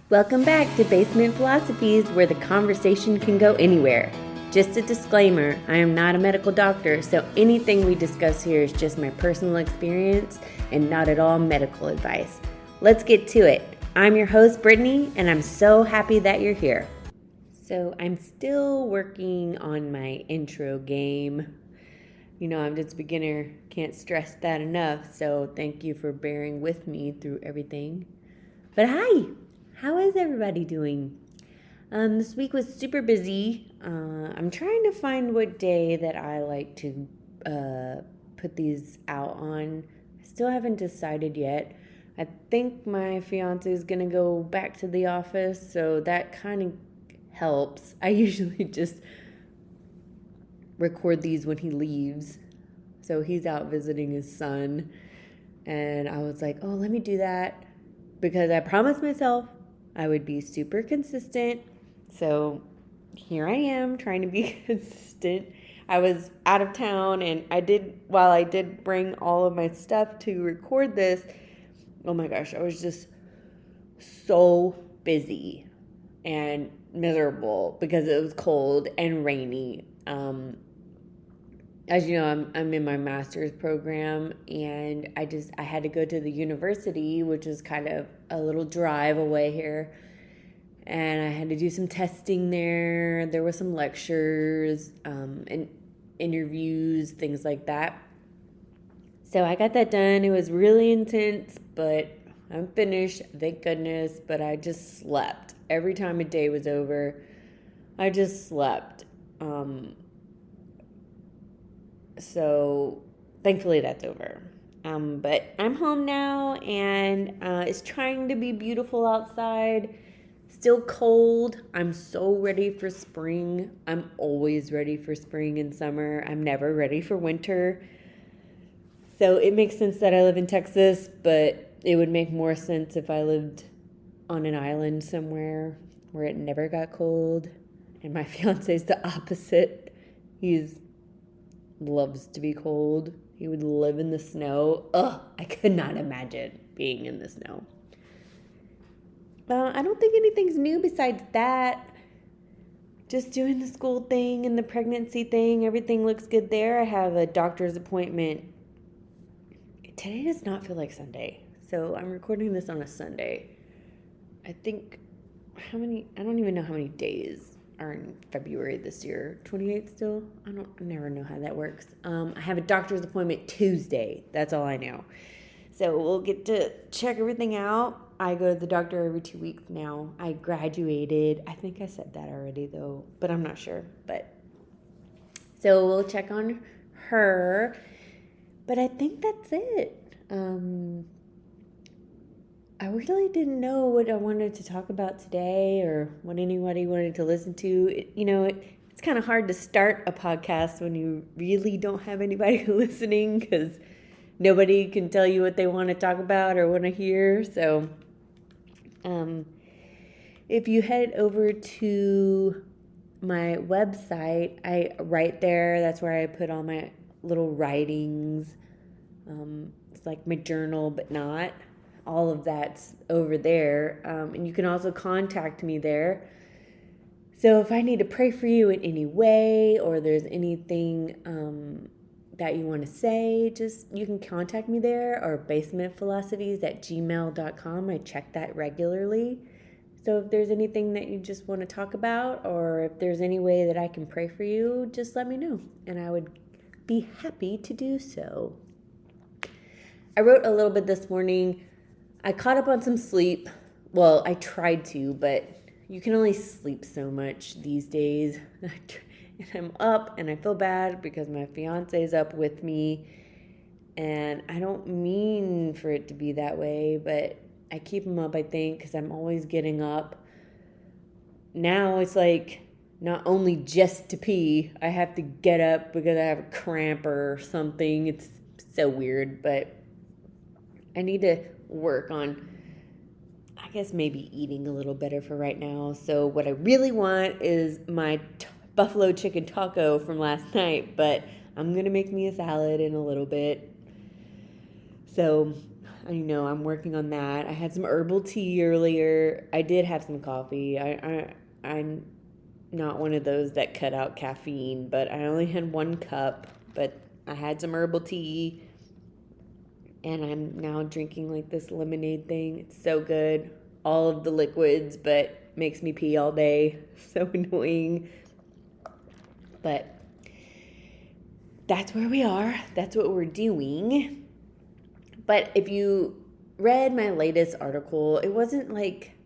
Welcome back to Basement Philosophies, where the conversation can go anywhere. Just a disclaimer, I am not a medical doctor, so anything we discuss here is just my personal experience and not at all medical advice. Let's get to it. I'm your host, Brittany, and I'm so happy that you're here. So I'm still working on my intro game. You know, I'm just a beginner, can't stress that enough, so thank you for bearing with me through everything. But hi! How is everybody doing? This week was super busy. I'm trying to find what day that I like to put these out on. I still haven't decided yet. I think my fiance is going to go back to the office, so that kind of helps. I usually just record these when he leaves. So he's out visiting his son. And I was like, oh, let me do that because I promised myself I would be super consistent. So here I am trying to be consistent. I was out of town and while I did bring all of my stuff to record this, oh my gosh, I was just so busy and miserable because it was cold and rainy. As you know, I'm in my master's program, and I had to go to the university, which is kind of a little drive away here, and I had to do some testing there. There were some lectures, and interviews, things like that. So I got that done. It was really intense, but I'm finished, thank goodness. But I just slept every time a day was over. I just slept. So thankfully that's over. But I'm home now, and it's trying to be beautiful outside. Still cold. I'm so ready for spring. I'm always ready for spring and summer. I'm never ready for winter. So it makes sense that I live in Texas, but it would make more sense if I lived on an island somewhere where it never got cold. And my fiance's the opposite. He's loves to be cold. He would live in the snow. Ugh, I could not imagine being in the snow. I don't think anything's new besides that. Just doing the school thing and the pregnancy thing. Everything looks good there. I have a doctor's appointment. Today does not feel like Sunday. So I'm recording this on a Sunday. I don't even know how many days are in February this year. 28 still? I never know how that works. I have a doctor's appointment Tuesday. That's all I know. So we'll get to check everything out. I go to the doctor every 2 weeks now. I graduated. I think I said that already though, but I'm not sure. But so we'll check on her. But I think that's it. I really didn't know what I wanted to talk about today or what anybody wanted to listen to. It's kind of hard to start a podcast when you really don't have anybody listening because nobody can tell you what they want to talk about or want to hear. So if you head over to my website, I write there. That's where I put all my little writings. It's like my journal, but not. All of that's over there. And you can also contact me there. So if I need to pray for you in any way or there's anything that you want to say, you can contact me there, or basementphilosophies@gmail.com. I check that regularly. So if there's anything that you just want to talk about, or if there's any way that I can pray for you, just let me know. And I would be happy to do so. I wrote a little bit this morning. I caught up on some sleep. Well, I tried to, but you can only sleep so much these days. And I'm up and I feel bad because my fiance is up with me. And I don't mean for it to be that way, but I keep him up, I think, because I'm always getting up. Now it's like not only just to pee, I have to get up because I have a cramp or something. It's so weird, but I need to work on, I guess, maybe eating a little better for right now. So what I really want is my buffalo chicken taco from last night, but I'm going to make me a salad in a little bit. So I know I'm working on that. I had some herbal tea earlier. I did have some coffee. I'm not one of those that cut out caffeine, but I only had 1 cup. But I had some herbal tea, and I'm now drinking like this lemonade thing. It's so good. All of the liquids, but makes me pee all day. So annoying. But that's where we are. That's what we're doing. But if you read my latest article, it wasn't like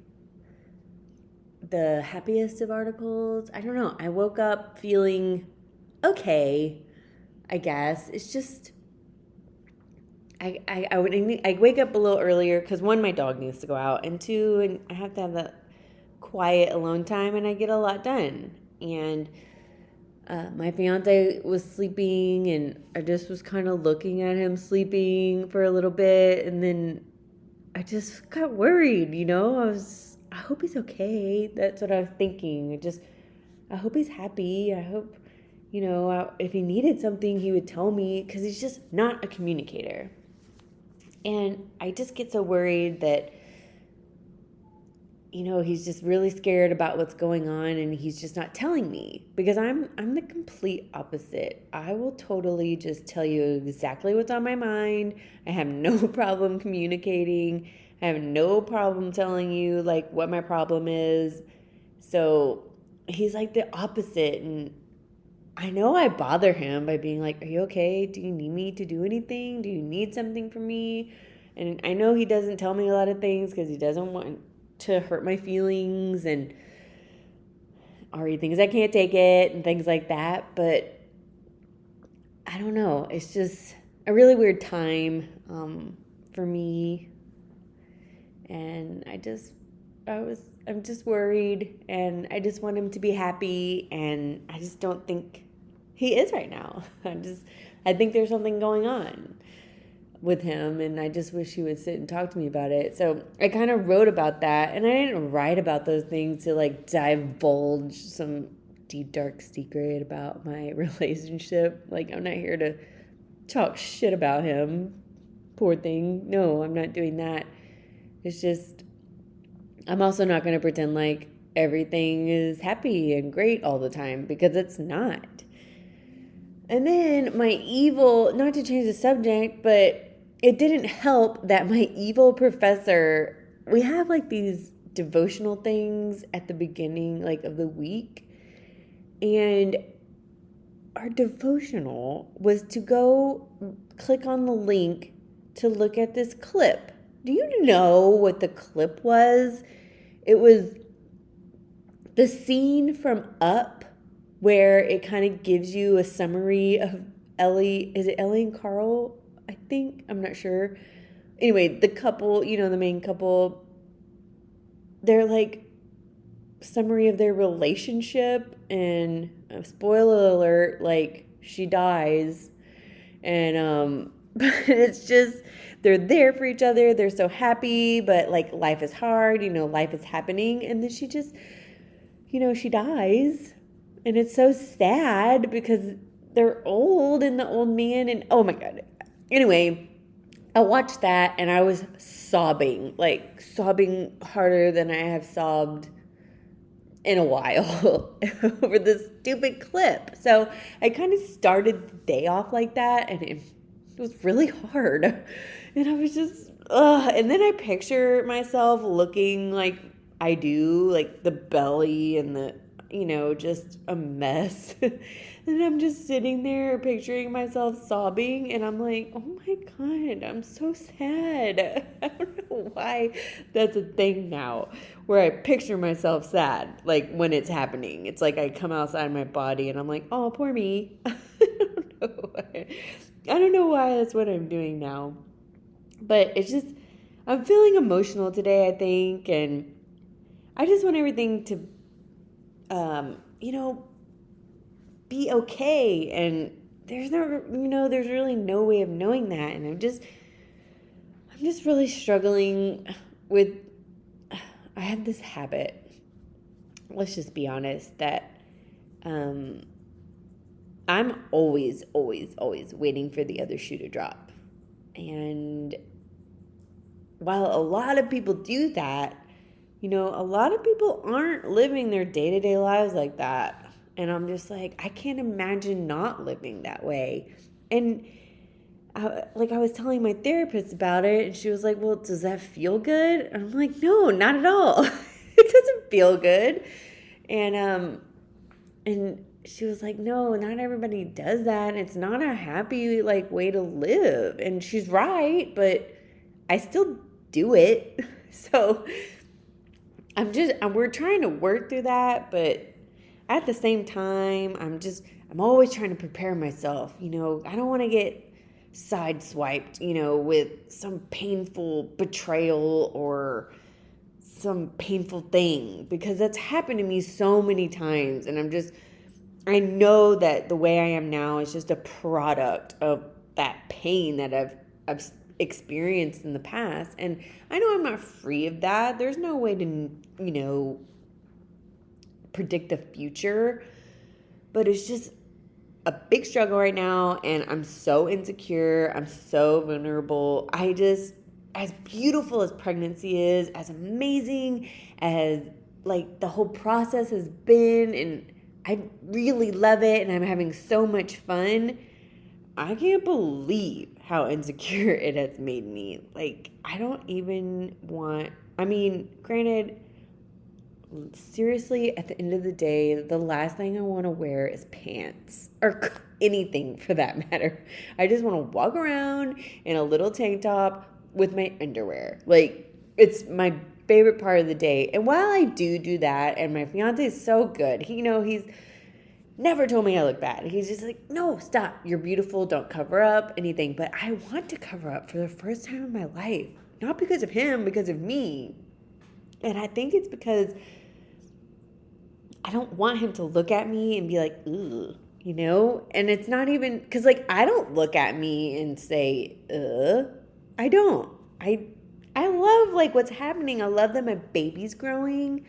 the happiest of articles. I don't know. I woke up feeling okay, I guess. It's just, I wake up a little earlier because 1, my dog needs to go out, and 2, and I have to have that quiet alone time, and I get a lot done. And my fiance was sleeping, and I just was kind of looking at him sleeping for a little bit, and then I just got worried, I hope he's okay. That's what I was thinking. I hope he's happy. I hope, if he needed something, he would tell me, because he's just not a communicator. And I just get so worried that, he's just really scared about what's going on, and he's just not telling me, because I'm the complete opposite. I will totally just tell you exactly what's on my mind. I have no problem communicating. I have no problem telling you like what my problem is. So he's like the opposite, and I know I bother him by being like, "Are you okay? Do you need me to do anything? Do you need something from me?" And I know he doesn't tell me a lot of things because he doesn't want to hurt my feelings, or he thinks I can't take it and things like that. But I don't know. It's just a really weird time for me, and I'm just worried, and I just want him to be happy, and I just don't think he is right now. I think there's something going on with him, and I just wish he would sit and talk to me about it. So I kind of wrote about that, and I didn't write about those things to like divulge some deep dark secret about my relationship. Like, I'm not here to talk shit about him, poor thing. No, I'm not doing that. It's just, I'm also not going to pretend like everything is happy and great all the time, because it's not. And then my evil, not to change the subject, but it didn't help that my evil professor, we have like these devotional things at the beginning like of the week, and our devotional was to go click on the link to look at this clip. Do you know what the clip was? It was the scene from Up, where it kind of gives you a summary of Ellie. Is it Ellie and Carl? I think. I'm not sure. Anyway, the couple, the main couple, they're like summary of their relationship, and spoiler alert, like she dies, and but it's just, they're there for each other. They're so happy, but like life is hard, life is happening, and then she just, she dies. And it's so sad because they're old, and the old man, and oh my God. Anyway, I watched that, and I was sobbing harder than I have sobbed in a while over this stupid clip. So I kind of started the day off like that, and it was really hard. And I was just, and then I picture myself looking like I do, like the belly and the, just a mess. And I'm just sitting there picturing myself sobbing, and I'm like, oh my God, I'm so sad. I don't know why that's a thing now, where I picture myself sad, like when it's happening. It's like I come outside my body, and I'm like, oh, poor me. I don't know why that's what I'm doing now. But it's just, I'm feeling emotional today, I think, and I just want everything to be okay. And there's there's really no way of knowing that. And I'm just really struggling with, I have this habit, let's just be honest, that I'm always waiting for the other shoe to drop. And while a lot of people do that, a lot of people aren't living their day-to-day lives like that. And I'm just like, I can't imagine not living that way. And I was telling my therapist about it, and she was like, well, does that feel good? And I'm like, no, not at all. It doesn't feel good. And she was like, no, not everybody does that. It's not a happy, way to live. And she's right, but I still do it. So we're trying to work through that, but at the same time, I'm always trying to prepare myself. I don't want to get sideswiped, with some painful betrayal or some painful thing, because that's happened to me so many times. And I know that the way I am now is just a product of that pain that I've experienced in the past. And I know I'm not free of that. There's no way to, predict the future, but it's just a big struggle right now. And I'm so insecure. I'm so vulnerable. As beautiful as pregnancy is, as amazing as the whole process has been, and I really love it, and I'm having so much fun, I can't believe how insecure it has made me. I don't even granted, seriously, at the end of the day, the last thing I want to wear is pants, or anything for that matter. I just want to walk around in a little tank top with my underwear. It's my favorite part of the day. And while I do that, and my fiance is so good, he's never told me I look bad. He's just like, no, stop. You're beautiful. Don't cover up anything. But I want to cover up for the first time in my life. Not because of him, because of me. And I think it's because I don't want him to look at me and be like, ugh, And it's not even, because I don't look at me and say, ugh. I don't. I love what's happening. I love that my baby's growing.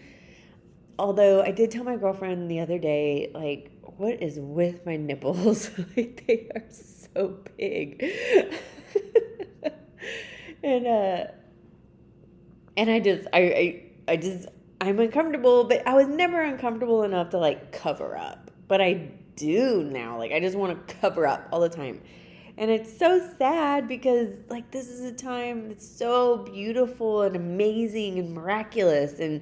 Although I did tell my girlfriend the other day, what is with my nipples? They are so big. And I'm uncomfortable, but I was never uncomfortable enough to cover up. But I do now. I just want to cover up all the time. And it's so sad because, this is a time that's so beautiful and amazing and miraculous. And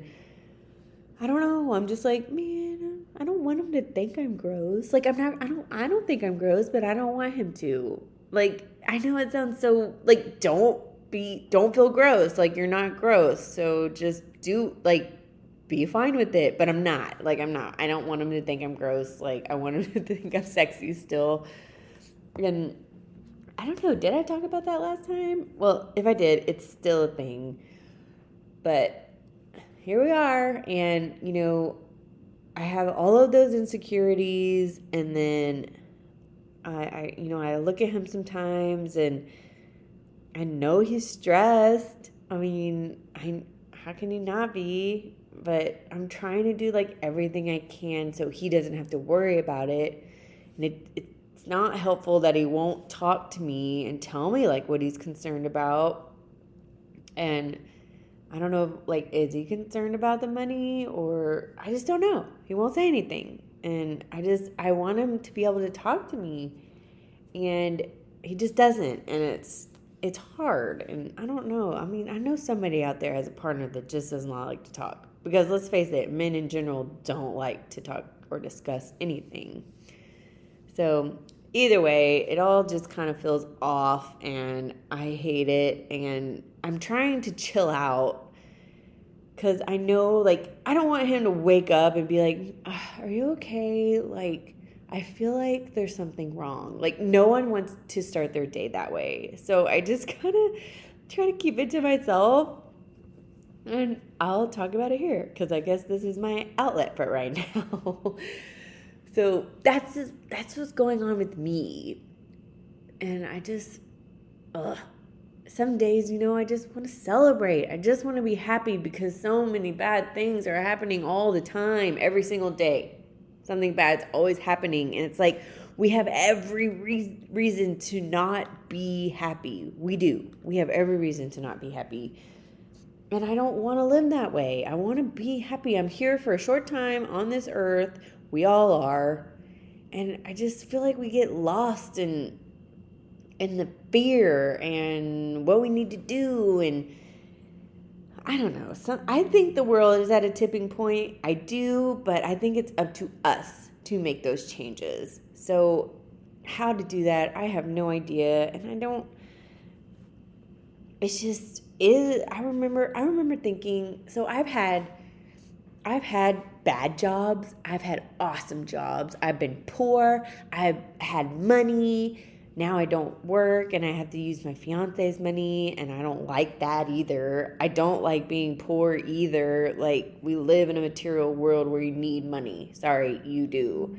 I don't know. I'm just man, I don't want him to think I'm gross. I don't think I'm gross, but I don't want him to. I know it sounds so, don't feel gross. You're not gross. So just be fine with it. But I'm not. I'm not. I don't want him to think I'm gross. I want him to think I'm sexy still. And I don't know, did I talk about that last time? Well, if I did, it's still a thing. But here we are, and, I have all of those insecurities, and then I look at him sometimes, and I know he's stressed. How can he not be? But I'm trying to do, everything I can so he doesn't have to worry about it. And it's not helpful that he won't talk to me and tell me what he's concerned about. And I don't know, is he concerned about the money, or I just don't know. He won't say anything. And I want him to be able to talk to me, and he just doesn't. And it's hard. And I don't know. I know somebody out there has a partner that just does not like to talk, because let's face it, men in general don't like to talk or discuss anything. So either way, it all just kind of feels off, and I hate it. And I'm trying to chill out, because I know, I don't want him to wake up and be like, are you okay? I feel like there's something wrong. No one wants to start their day that way. So I just kind of try to keep it to myself, and I'll talk about it here, because I guess this is my outlet for right now. So that's what's going on with me. And I just, some days, I just want to celebrate. I just want to be happy, because so many bad things are happening all the time, every single day. Something bad's always happening. And it's We have every reason to not be happy. We do. We have every reason to not be happy. And I don't want to live that way. I want to be happy. I'm here for a short time on this earth. We all are. And I just feel like we get lost in the fear and what we need to do. And I don't know. I think the world is at a tipping point. I do, but I think it's up to us to make those changes. So how to do that, I have no idea. And I don't, it's just, I remember thinking, so I've had bad jobs. I've had awesome jobs. I've been poor. I've had money. Now I don't work and I have to use my fiance's money, and I don't like that either. I don't like being poor either. Like, we live in a material world where you need money. Sorry, you do.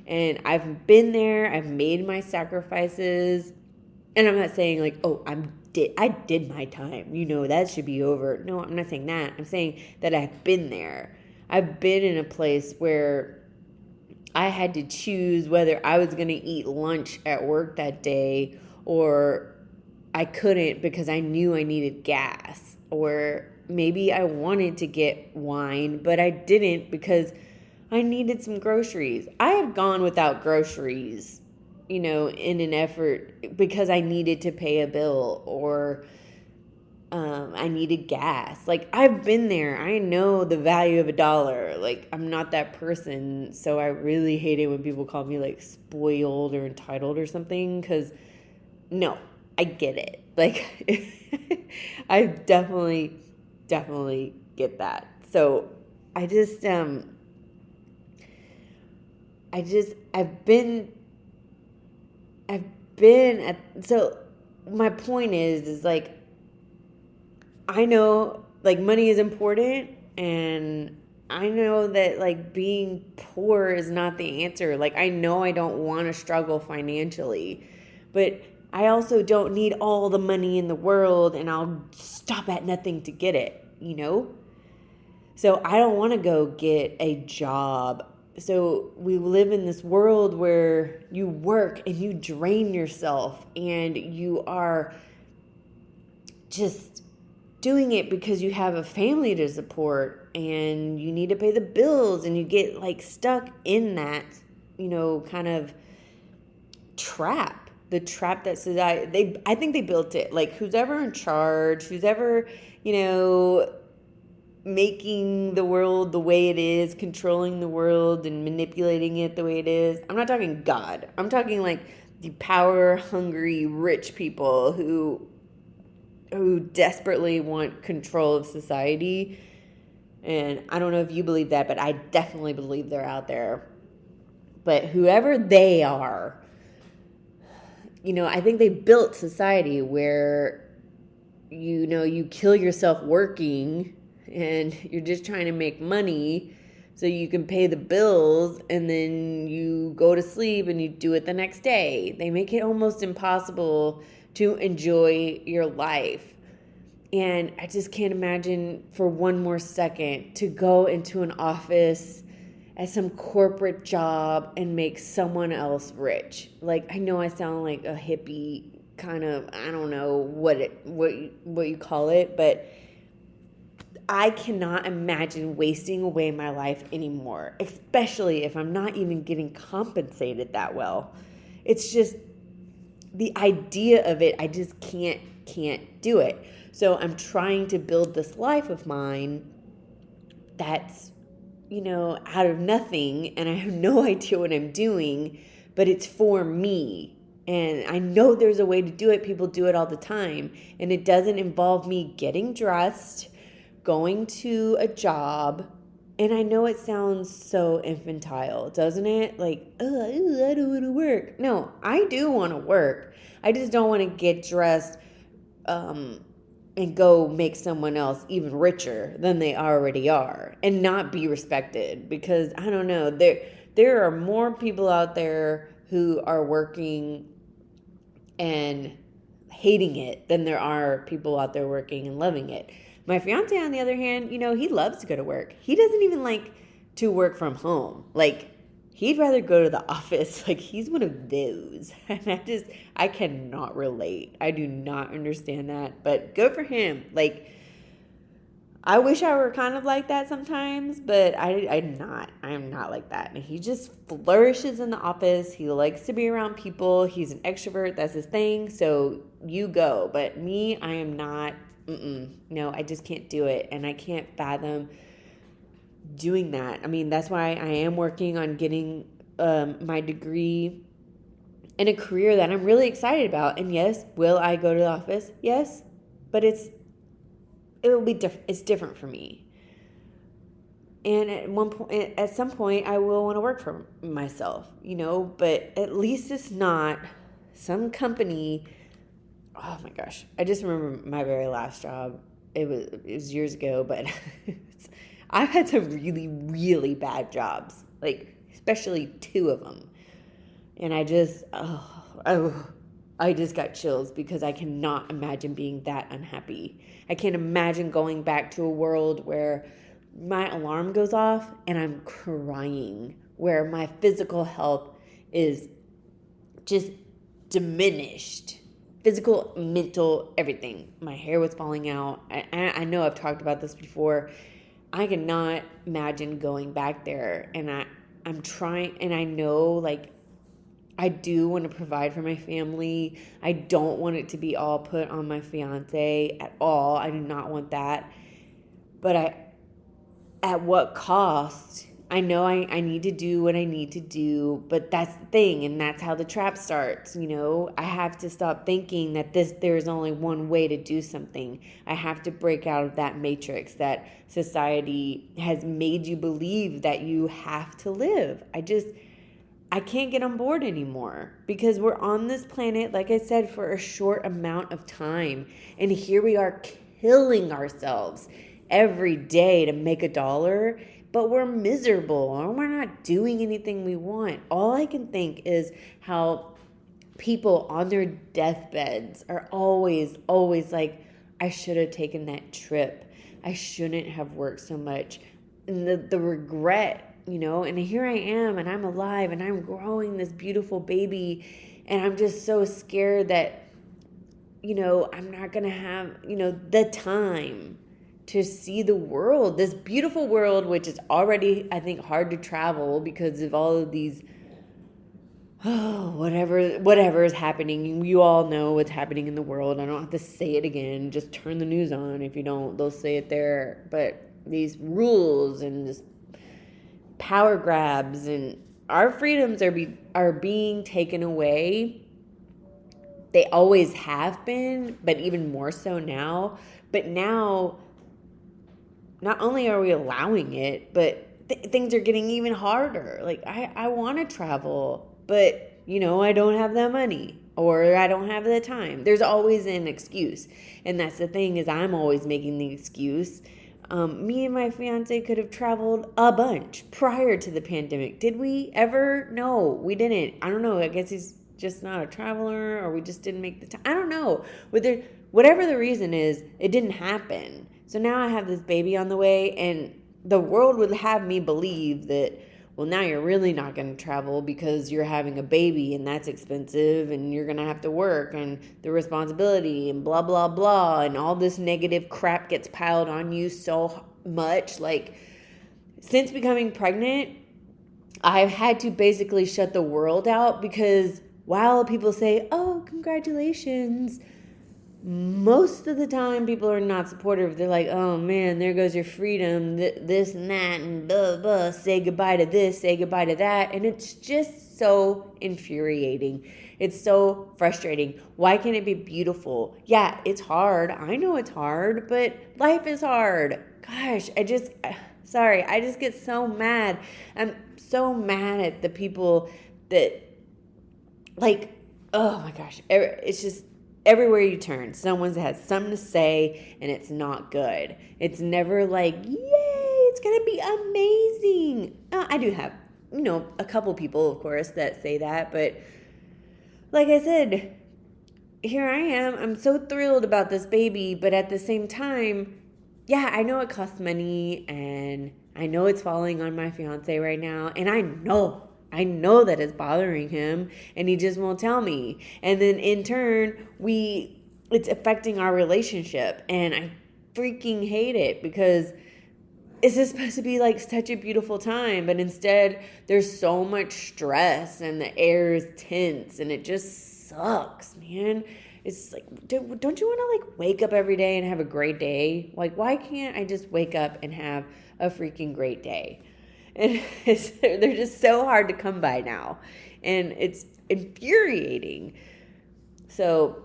And I've been there. I've made my sacrifices. And I'm not saying like, oh, I did my time. That should be over. No, I'm not saying that. I'm saying that I've been there. I've been in a place where I had to choose whether I was going to eat lunch at work that day, or I couldn't because I knew I needed gas, or maybe I wanted to get wine, but I didn't because I needed some groceries. I have gone without groceries, in an effort because I needed to pay a bill, or I needed gas. Like, I've been there. I know the value of $1. Like, I'm not that person. So I really hate it when people call me like spoiled or entitled or something. Cause no, I get it. Like, I definitely get that. So I've been at, so my point is like, I know like money is important, and I know that like being poor is not the answer. Like, I know I don't want to struggle financially, but I also don't need all the money in the world, and I'll stop at nothing to get it, So I don't want to go get a job. So we live in this world where you work and you drain yourself, and you are just doing it because you have a family to support and you need to pay the bills, and you get like stuck in that, kind of trap. The trap that society, I think they built it. Like, who's ever in charge, who's ever, making the world the way it is, controlling the world and manipulating it the way it is. I'm not talking God. I'm talking like the power-hungry rich people who desperately want control of society. And I don't know if you believe that, but I definitely believe they're out there. But whoever they are, I think they built society where, you kill yourself working, and you're just trying to make money so you can pay the bills, and then you go to sleep and you do it the next day. They make it almost impossible to enjoy your life. And I just can't imagine for one more second to go into an office at some corporate job and make someone else rich. Like, I know I sound like a hippie kind of, I don't know what you call it, but I cannot imagine wasting away my life anymore, especially if I'm not even getting compensated that well. It's just the idea of it, I just can't do it. So I'm trying to build this life of mine that's, out of nothing, and I have no idea what I'm doing, but it's for me. And I know there's a way to do it. People do it all the time. And it doesn't involve me getting dressed, going to a job. And I know it sounds so infantile, doesn't it? Like, I don't want to work. No, I do want to work. I just don't want to get dressed and go make someone else even richer than they already are and not be respected. Because, I don't know, there are more people out there who are working and hating it than there are people out there working and loving it. My fiance, on the other hand, he loves to go to work. He doesn't even like to work from home. Like, he'd rather go to the office. Like, he's one of those. And I cannot relate. I do not understand that. But good for him. Like, I wish I were kind of like that sometimes, but I'm not. I am not like that. And he just flourishes in the office. He likes to be around people. He's an extrovert. That's his thing. So you go. But me, I am not. No, I just can't do it. And I can't fathom doing that. I mean, that's why I am working on getting my degree in a career that I'm really excited about. And yes, will I go to the office? Yes, but it will be different. It's different for me. And at some point, I will want to work for myself, but at least it's not some company. Oh my gosh. I just remember my very last job. It was years ago, but I've had some really, really bad jobs, like especially 2 of them. And I just got chills because I cannot imagine being that unhappy. I can't imagine going back to a world where my alarm goes off and I'm crying, where my physical health is just diminished. Physical, mental, everything. My hair was falling out. I know I've talked about this before. I cannot imagine going back there. And I'm trying, and I know, like, I do want to provide for my family. I don't want it to be all put on my fiance at all. I do not want that. But at what cost? I know I need to do what I need to do, but that's the thing, and that's how the trap starts, I have to stop thinking that there's only one way to do something. I have to break out of that matrix that society has made you believe that you have to live. I can't get on board anymore because we're on this planet, like I said, for a short amount of time. And here we are killing ourselves every day to make $1, but we're miserable and we're not doing anything we want. All I can think is how people on their deathbeds are always like, I should have taken that trip. I shouldn't have worked so much. And the regret, and here I am and I'm alive and I'm growing this beautiful baby. And I'm just so scared that, I'm not going to have, the time to see the world, this beautiful world, which is already, I think, hard to travel because of all of these, whatever is happening. You all know what's happening in the world. I don't have to say it again. Just turn the news on. If you don't, they'll say it there. But these rules and this power grabs and our freedoms are being taken away. They always have been, but even more so now. But now, not only are we allowing it, but things are getting even harder. Like, I want to travel, but, I don't have that money or I don't have the time. There's always an excuse. And that's the thing, is I'm always making the excuse. Me and my fiance could have traveled a bunch prior to the pandemic. Did we ever? No, we didn't. I don't know. I guess he's just not a traveler, or we just didn't make the time. I don't know. Whatever the reason is, it didn't happen. So now I have this baby on the way, and the world would have me believe that, well, now you're really not going to travel because you're having a baby and that's expensive and you're going to have to work and the responsibility and blah, blah, blah. And all this negative crap gets piled on you so much. Like, since becoming pregnant, I've had to basically shut the world out because while people say, oh, congratulations, most of the time people are not supportive. They're like, oh man, there goes your freedom, this and that, and blah, blah, say goodbye to this, say goodbye to that. And it's just so infuriating. It's so frustrating. Why can't it be beautiful? Yeah, it's hard. I know it's hard, but life is hard. Gosh, I just get so mad. I'm so mad at the people that, like, oh my gosh, it's just, everywhere you turn, someone has something to say, and it's not good. It's never like, yay, it's going to be amazing. I do have, a couple people, of course, that say that. But like I said, here I am. I'm so thrilled about this baby. But at the same time, yeah, I know it costs money, and I know it's falling on my fiance right now. And I know I know that it's bothering him and he just won't tell me. And then in turn, it's affecting our relationship. And I freaking hate it because it's just supposed to be like such a beautiful time. But instead, there's so much stress and the air is tense and it just sucks, man. It's like, don't you want to like wake up every day and have a great day? Like, why can't I just wake up and have a freaking great day? And they're just so hard to come by now. And it's infuriating. So,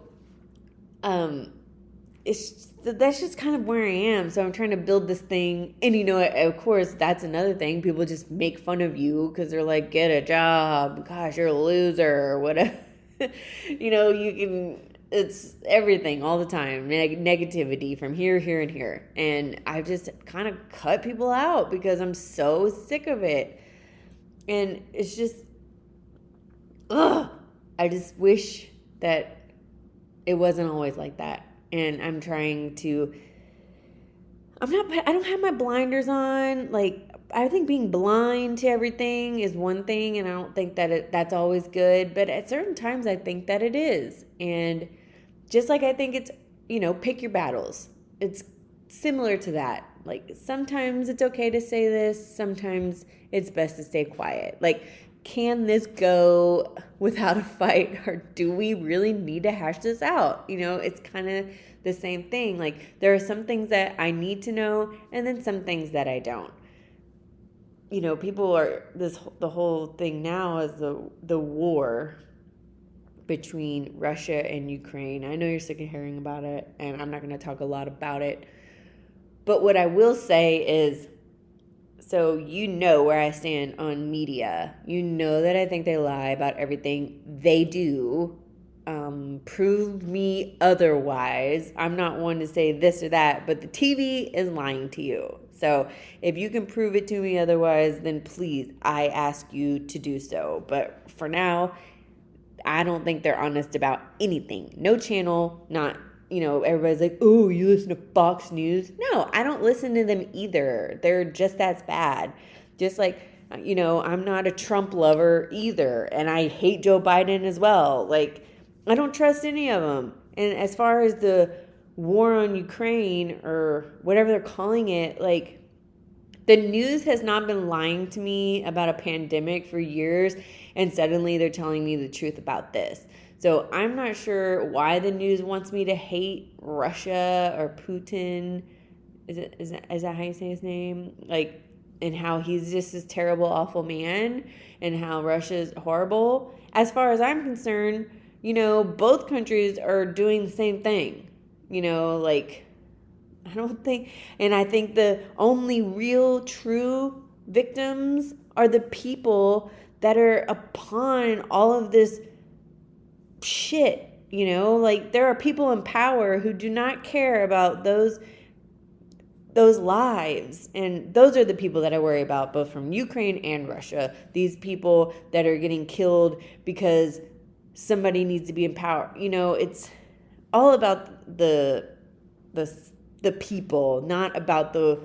that's just kind of where I am. So I'm trying to build this thing. And, of course, that's another thing. People just make fun of you because they're like, get a job. Gosh, you're a loser or whatever. It's everything all the time. Negativity from here, and here. And I just kind of cut people out because I'm so sick of it. And it's just, I just wish that it wasn't always like that. And I'm trying to, I don't have my blinders on. Like, I think being blind to everything is one thing. And I don't think that that's always good. But at certain times, I think that it is. And just like I think it's, pick your battles. It's similar to that. Like, sometimes it's okay to say this. Sometimes it's best to stay quiet. Like, can this go without a fight, or do we really need to hash this out? It's kind of the same thing. Like, there are some things that I need to know, and then some things that I don't. People are the whole thing now is the war between Russia and Ukraine. I know you're sick of hearing about it, and I'm not going to talk a lot about it. But what I will say is, so where I stand on media. That I think they lie about everything. They do. Prove me otherwise. I'm not one to say this or that, but the TV is lying to you. So if you can prove it to me otherwise, then please, I ask you to do so. But for now, I don't think they're honest about anything. No channel, not, everybody's like, oh, you listen to Fox News? No, I don't listen to them either. They're just as bad. Just like, I'm not a Trump lover either. And I hate Joe Biden as well. Like, I don't trust any of them. And as far as the war on Ukraine or whatever they're calling it, like, the news has not been lying to me about a pandemic for years, and suddenly they're telling me the truth about this. So I'm not sure why the news wants me to hate Russia or Putin. Is that how you say his name? Like, and how he's just this terrible, awful man, and how Russia's horrible. As far as I'm concerned, both countries are doing the same thing. Like, I don't think, and I think the only real true victims are the people that are upon all of this shit, like, there are people in power who do not care about those lives. And those are the people that I worry about, both from Ukraine and Russia. These people that are getting killed because somebody needs to be in power. It's all about the people, not about the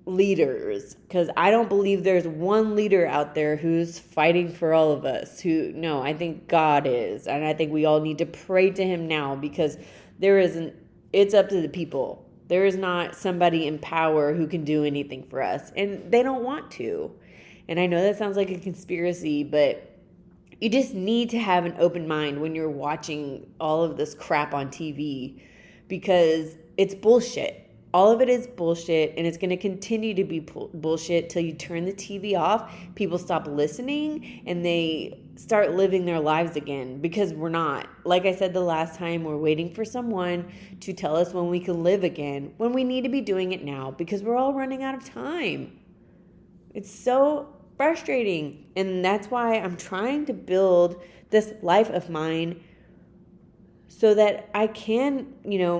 leaders. Because I don't believe there's one leader out there who's fighting for all of us. No, I think God is. And I think we all need to pray to him now, because it's up to the people. There is not somebody in power who can do anything for us. And they don't want to. And I know that sounds like a conspiracy, but you just need to have an open mind when you're watching all of this crap on TV, because it's bullshit. All of it is bullshit, and it's going to continue to be bullshit till you turn the TV off, people stop listening, and they start living their lives again, because we're not. Like I said the last time, we're waiting for someone to tell us when we can live again, when we need to be doing it now, because we're all running out of time. It's so frustrating, and that's why I'm trying to build this life of mine so that I can,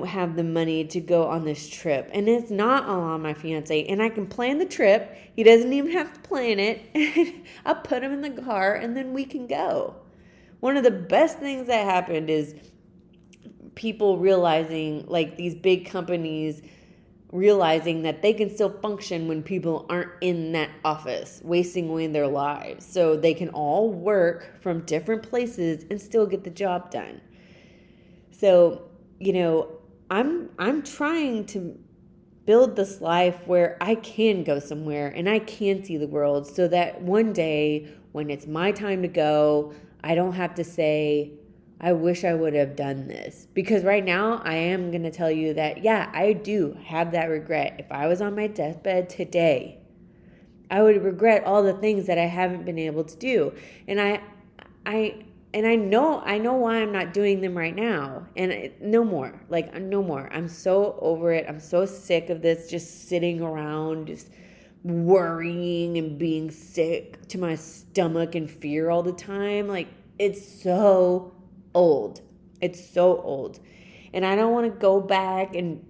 have the money to go on this trip. And it's not all on my fiance. And I can plan the trip. He doesn't even have to plan it. I'll put him in the car and then we can go. One of the best things that happened is people realizing, like, these big companies realizing that they can still function when people aren't in that office, wasting away their lives. So they can all work from different places and still get the job done. So, I'm trying to build this life where I can go somewhere and I can see the world, so that one day when it's my time to go, I don't have to say, I wish I would have done this. Because right now I am going to tell you that, yeah, I do have that regret. If I was on my deathbed today, I would regret all the things that I haven't been able to do. And I know why I'm not doing them right now. And no more. No more. I'm so over it. I'm so sick of this just sitting around, just worrying and being sick to my stomach and fear all the time. It's so old. It's so old. And I don't want to go back and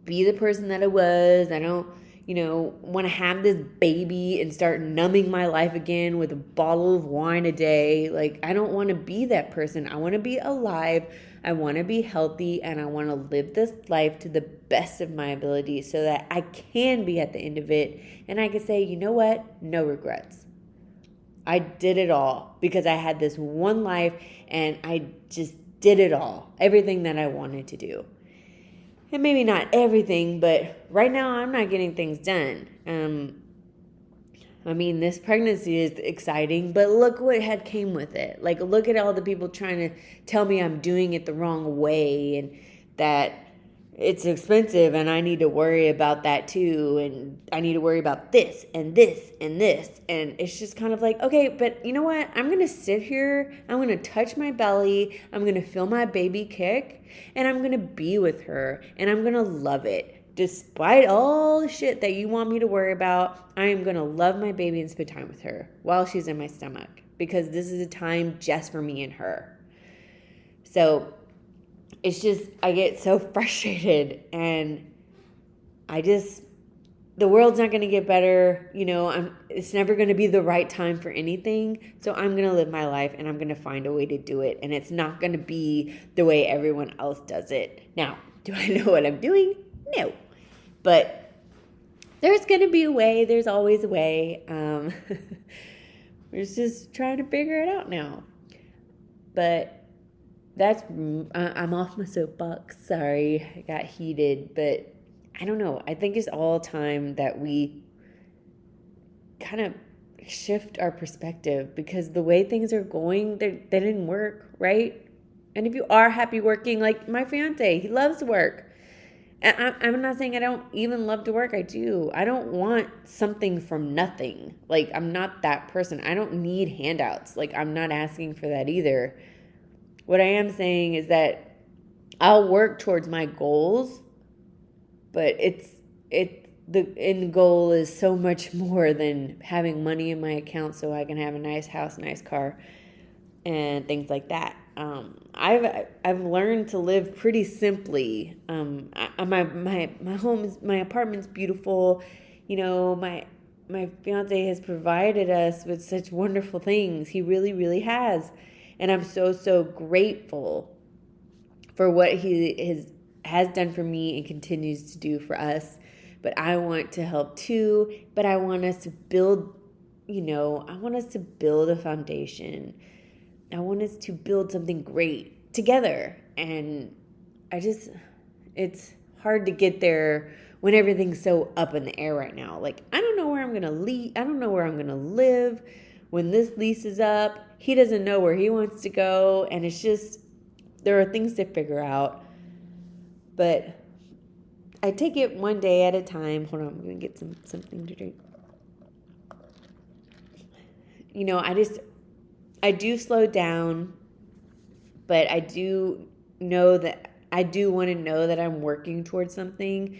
be the person that I was. I don't, want to have this baby and start numbing my life again with a bottle of wine a day. I don't want to be that person. I want to be alive. I want to be healthy, and I want to live this life to the best of my ability so that I can be at the end of it and I can say, you know what? No regrets. I did it all because I had this one life and I just did it all. Everything that I wanted to do. And maybe not everything, but right now I'm not getting things done. This pregnancy is exciting, but look what had came with it. Look at all the people trying to tell me I'm doing it the wrong way and that it's expensive and I need to worry about that too. And I need to worry about this and this and this. And it's just kind of okay, but you know what? I'm going to sit here. I'm going to touch my belly. I'm going to feel my baby kick and I'm going to be with her and I'm going to love it. Despite all the shit that you want me to worry about, I am going to love my baby and spend time with her while she's in my stomach, because this is a time just for me and her. So it's just, I get so frustrated and the world's not going to get better. It's never going to be the right time for anything. So I'm going to live my life and I'm going to find a way to do it. And it's not going to be the way everyone else does it. Now, do I know what I'm doing? No. But there's going to be a way. There's always a way. We're just trying to figure it out now. But I'm off my soapbox. Sorry, I got heated, but I don't know. I think it's all time that we kind of shift our perspective, because the way things are going, they didn't work, right? And if you are happy working, like my fiance, he loves work. And I'm not saying I don't even love to work. I do. I don't want something from nothing. I'm not that person. I don't need handouts. I'm not asking for that either. What I am saying is that I'll work towards my goals, but the end goal is so much more than having money in my account so I can have a nice house, nice car, and things like that. I've learned to live pretty simply. My apartment's beautiful. My fiance has provided us with such wonderful things. He really, really has. And I'm so, so grateful for what he has done for me and continues to do for us. But I want to help too. But I want us to build, a foundation. I want us to build something great together. And it's hard to get there when everything's so up in the air right now. I don't know where I'm going to leave. I don't know where I'm going to live when this lease is up. He doesn't know where he wants to go. And it's just, there are things to figure out. But I take it one day at a time. Hold on, I'm going to get something to drink. I do slow down. But I do know that I do want to know that I'm working towards something.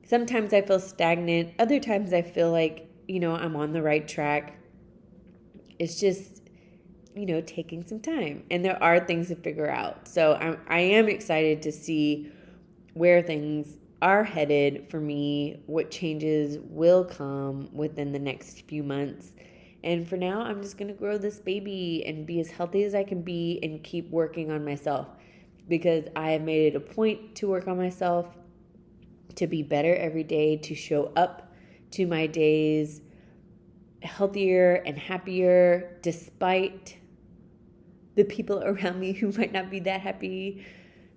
Sometimes I feel stagnant. Other times I feel like, I'm on the right track. It's just, taking some time. And there are things to figure out. So I am excited to see where things are headed for me, what changes will come within the next few months. And for now, I'm just going to grow this baby and be as healthy as I can be and keep working on myself, because I have made it a point to work on myself, to be better every day, to show up to my days healthier and happier despite the people around me who might not be that happy.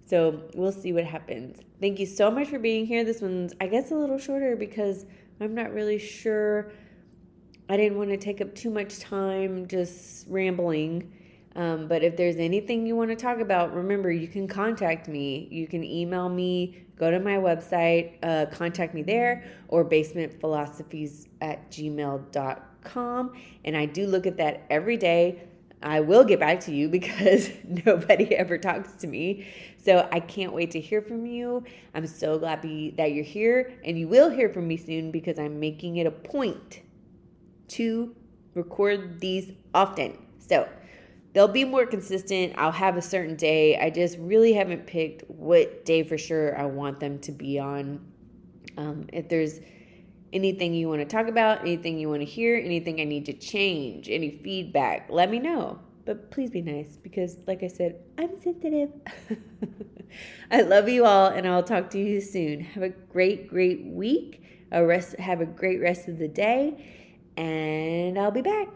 So we'll see what happens. Thank you so much for being here. This one's, I guess, a little shorter because I'm not really sure. I didn't want to take up too much time just rambling. But if there's anything you want to talk about, remember, you can contact me. You can email me, go to my website, contact me there, or basementphilosophies@gmail.com. And I do look at that every day. I will get back to you because nobody ever talks to me. So I can't wait to hear from you. I'm so glad that you're here, and you will hear from me soon because I'm making it a point to record these often. So they'll be more consistent. I'll have a certain day. I just really haven't picked what day for sure I want them to be on. If there's anything you want to talk about, anything you want to hear, anything I need to change, any feedback, let me know. But please be nice because, like I said, I'm sensitive. I love you all, and I'll talk to you soon. Have a great, great week. Have a great rest of the day, and I'll be back.